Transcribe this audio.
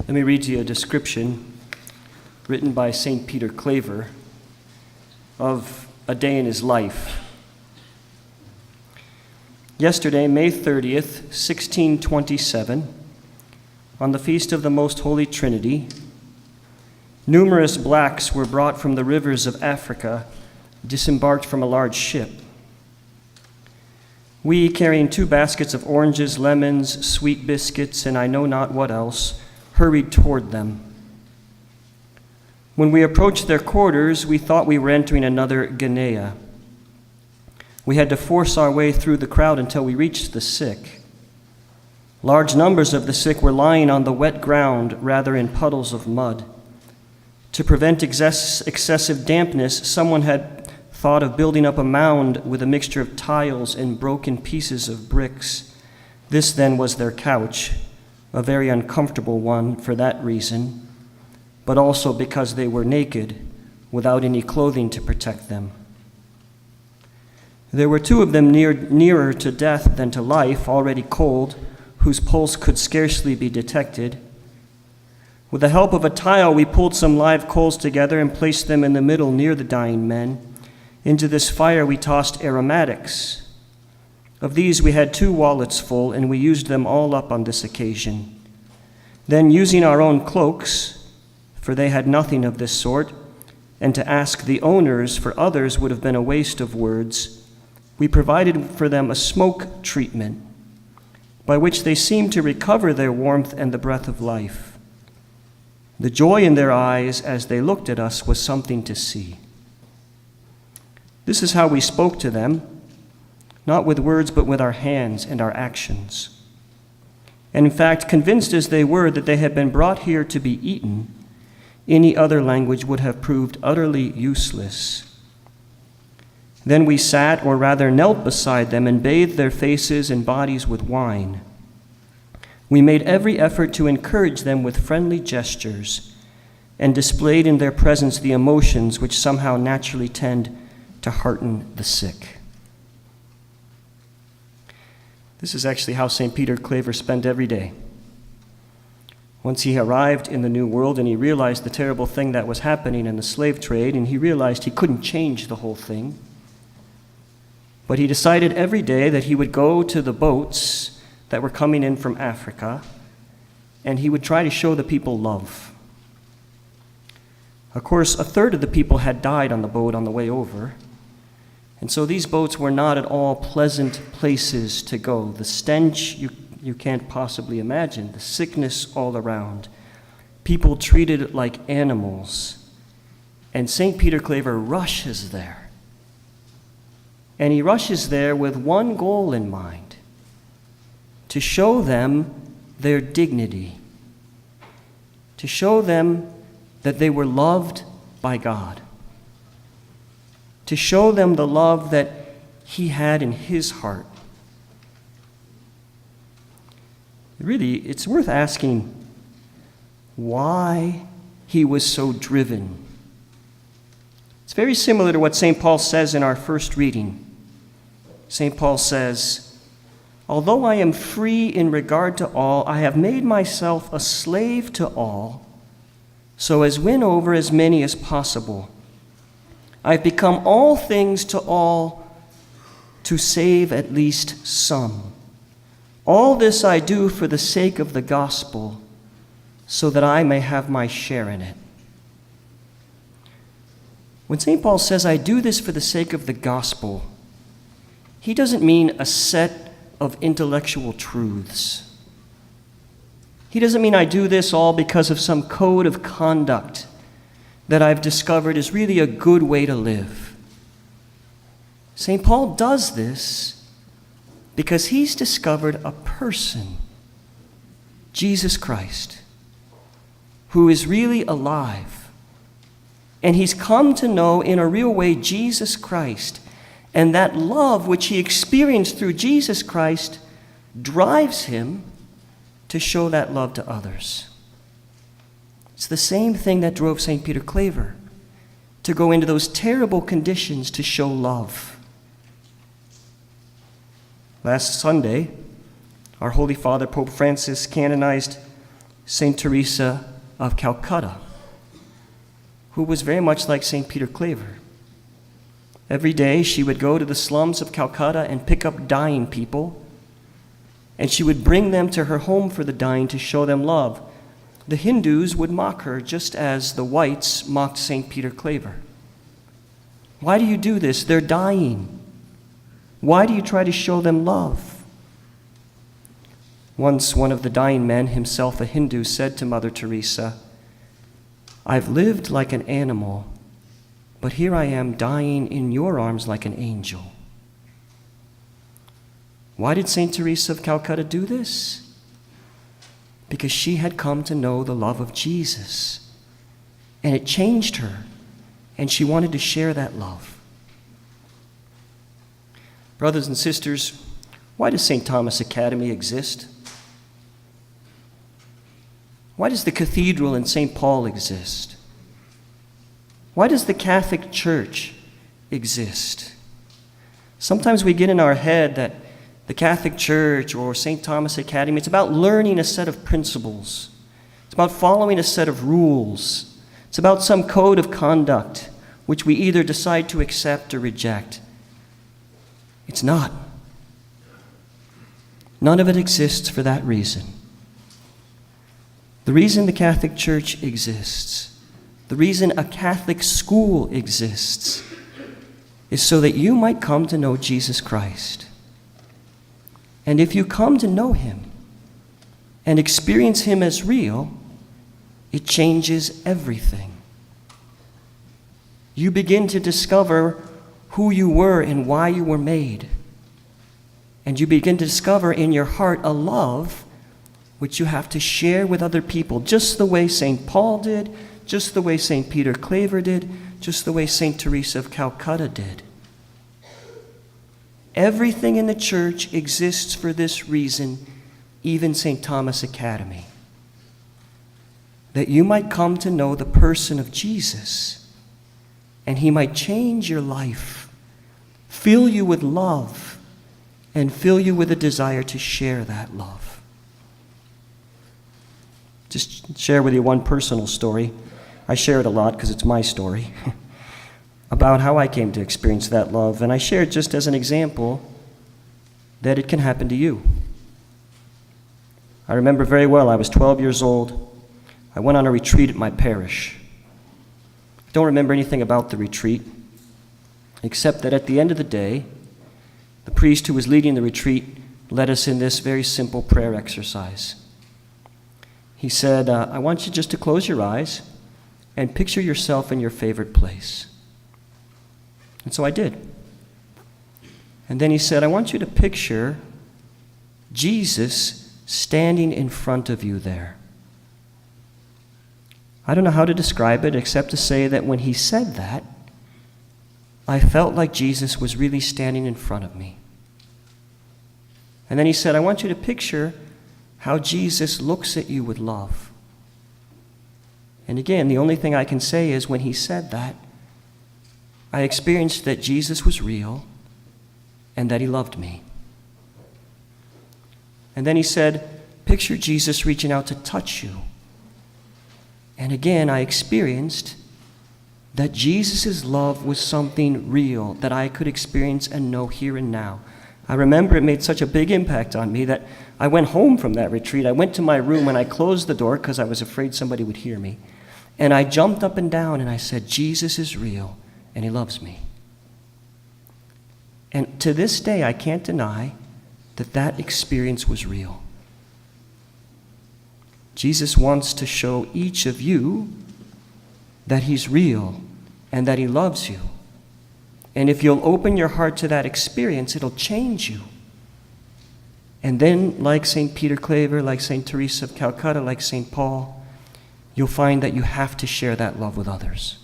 Let me read to you a description written by St. Peter Claver of a day in his life. Yesterday, May 30th, 1627, on the Feast of the Most Holy Trinity, numerous blacks were brought from the rivers of Africa, disembarked from a large ship. We, carrying 2 baskets of oranges, lemons, sweet biscuits, and I know not what else, hurried toward them. When we approached their quarters, we thought we were entering another Guinea. We had to force our way through the crowd until we reached the sick. Large numbers of the sick were lying on the wet ground, rather in puddles of mud. To prevent excessive dampness, someone had thought of building up a mound with a mixture of tiles and broken pieces of bricks. This then was their couch, a very uncomfortable one for that reason, but also because they were naked, without any clothing to protect them. There were 2 of them nearer to death than to life, already cold, whose pulse could scarcely be detected. With the help of a tile, we pulled some live coals together and placed them in the middle near the dying men. Into this fire we tossed aromatics. Of these we had 2 wallets full, and we used them all up on this occasion. Then, using our own cloaks, for they had nothing of this sort, and to ask the owners for others would have been a waste of words, we provided for them a smoke treatment, by which they seemed to recover their warmth and the breath of life. The joy in their eyes as they looked at us was something to see. This is how we spoke to them, not with words but with our hands and our actions. And in fact, convinced as they were that they had been brought here to be eaten, any other language would have proved utterly useless. Then we sat, or rather knelt beside them, and bathed their faces and bodies with wine. We made every effort to encourage them with friendly gestures, and displayed in their presence the emotions which somehow naturally tend to hearten the sick. This is actually how St. Peter Claver spent every day. Once he arrived in the New World and he realized the terrible thing that was happening in the slave trade, and he realized he couldn't change the whole thing, but he decided every day that he would go to the boats that were coming in from Africa, and he would try to show the people love. Of course, 1/3 of the people had died on the boat on the way over, and so these boats were not at all pleasant places to go. The stench you can't possibly imagine, the sickness all around, people treated like animals. And St. Peter Claver rushes there. And he rushes there with one goal in mind: to show them their dignity, to show them that they were loved by God, to show them the love that he had in his heart. Really, it's worth asking why he was so driven. It's very similar to what St. Paul says in our first reading. St. Paul says, "Although I am free in regard to all, I have made myself a slave to all, so as win over as many as possible. I've become all things to all to save at least some. All this I do for the sake of the gospel, so that I may have my share in it." When St. Paul says, "I do this for the sake of the gospel," he doesn't mean a set of intellectual truths. He doesn't mean I do this all because of some code of conduct that I've discovered is really a good way to live. St. Paul does this because he's discovered a person, Jesus Christ, who is really alive. And he's come to know in a real way Jesus Christ, and that love which he experienced through Jesus Christ drives him to show that love to others. It's the same thing that drove St. Peter Claver to go into those terrible conditions to show love. Last Sunday, our Holy Father, Pope Francis, canonized St. Teresa of Calcutta, who was very much like St. Peter Claver. Every day she would go to the slums of Calcutta and pick up dying people, and she would bring them to her home for the dying to show them love. The Hindus would mock her just as the whites mocked St. Peter Claver. Why do you do this? They're dying. Why do you try to show them love? Once one of the dying men, himself a Hindu, said to Mother Teresa, "I've lived like an animal, but here I am dying in your arms like an angel." Why did St. Teresa of Calcutta do this? Because she had come to know the love of Jesus, and it changed her, and she wanted to share that love. Brothers and sisters, why does St. Thomas Academy exist? Why does the cathedral in St. Paul exist? Why does the Catholic Church exist? Sometimes we get in our head that the Catholic Church or St. Thomas Academy, it's about learning a set of principles. It's about following a set of rules. It's about some code of conduct which we either decide to accept or reject. It's not. None of it exists for that reason. The reason the Catholic Church exists, the reason a Catholic school exists, is so that you might come to know Jesus Christ. And if you come to know him and experience him as real, it changes everything. You begin to discover who you were and why you were made. And you begin to discover in your heart a love which you have to share with other people, just the way St. Paul did, just the way St. Peter Claver did, just the way St. Teresa of Calcutta did. Everything in the church exists for this reason, even St. Thomas Academy. That you might come to know the person of Jesus, and he might change your life, fill you with love, and fill you with a desire to share that love. Just share with you one personal story. I share it a lot because it's my story. About how I came to experience that love. And I share it just as an example that it can happen to you. I remember very well, I was 12 years old. I went on a retreat at my parish. I don't remember anything about the retreat, except that at the end of the day, the priest who was leading the retreat led us in this very simple prayer exercise. He said, I want you just to close your eyes and picture yourself in your favorite place. And so I did. And then he said, I want you to picture Jesus standing in front of you there. I don't know how to describe it except to say that when he said that, I felt like Jesus was really standing in front of me. And then he said, I want you to picture how Jesus looks at you with love. And again, the only thing I can say is when he said that, I experienced that Jesus was real and that he loved me. And then he said, picture Jesus reaching out to touch you. And again, I experienced that Jesus' love was something real that I could experience and know here and now. I remember it made such a big impact on me that I went home from that retreat. I went to my room and I closed the door because I was afraid somebody would hear me. And I jumped up and down and I said, Jesus is real and he loves me. And to this day, I can't deny that that experience was real. Jesus wants to show each of you that he's real and that he loves you. And if you'll open your heart to that experience, it'll change you. And then, like St. Peter Claver, like St. Teresa of Calcutta, like St. Paul, you'll find that you have to share that love with others.